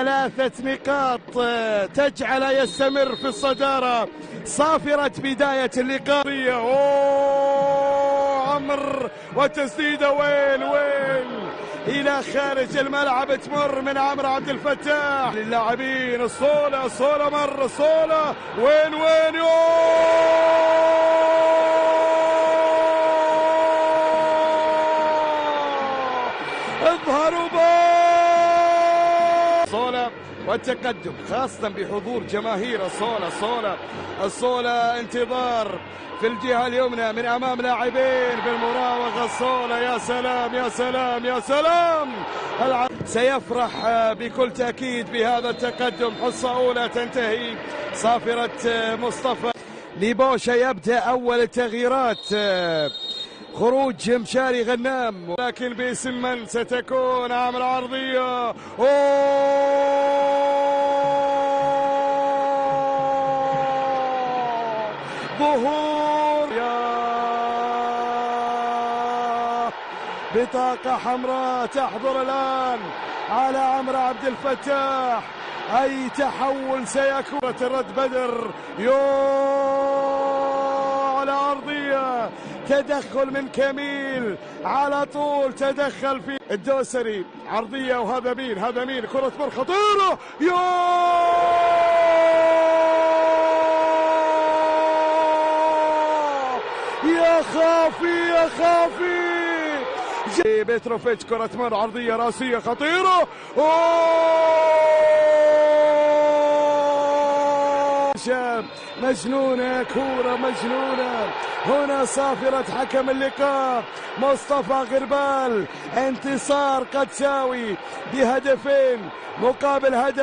3 نقاط تجعل يستمر في الصدارة. صافرة بداية اللقاء. عمر والتسديدة وين إلى خارج الملعب، تمر من عمرو عبد الفتاح للاعبين. الصولة مر الصولة وين اظهروا صولة والتقدم خاصة بحضور جماهير الصولة انتظار في الجهة اليمنى من أمام لاعبين بالمراوغة. الصولة يا سلام سيفرح بكل تأكيد بهذا التقدم. حصة أولى تنتهي. صافرة مصطفى لبوشة يبدأ أول التغييرات. خروج مشاري غنام، لكن باسم من ستكون؟ عمل عرضية. ظهور بطاقة حمراء تحضر الآن على عمرو عبد الفتاح. أي تحول سيكون؟ الرد بدر على أرضية. تدخل من كميل على طول، تدخل في الدوسري. عرضية وهذا مين كرة مر خطيرة. يا خافي بيتروفيتش. كرة مر عرضية راسية خطيرة. مجنونة، كورة مجنونة. هنا صافرة حكم اللقاء مصطفى غربال. انتصار قدساوي ب2 مقابل هدف.